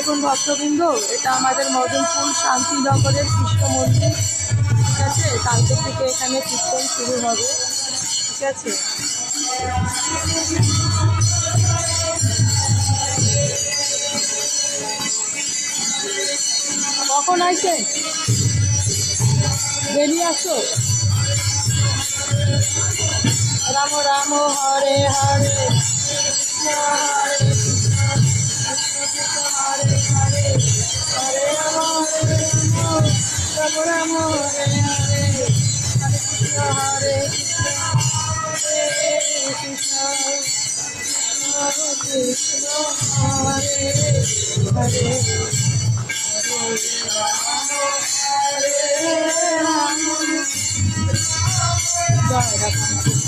দেখুন ভক্তবৃন্দ, এটা আমাদের মদনপুর শান্তিনগরের কৃষ্ণ মন্দির। ঠিক আছে, কালকে থেকে এখানে কীর্তন শুরু হবে। ঠিক আছে, কখন আসছেন? বেরিয়ে আসো। রাম রাম হরে হরে, কৃষ্ণ হরে কৃষ্ণ, কৃষ্ণ কৃষ্ণ হরে হরে, হরে রাম রাম রাম হরে হরে, হরে কৃষ্ণ হরে কৃষ্ণ, হরে কৃষ্ণ হরে হরে, হরে রাম, জয় রাম।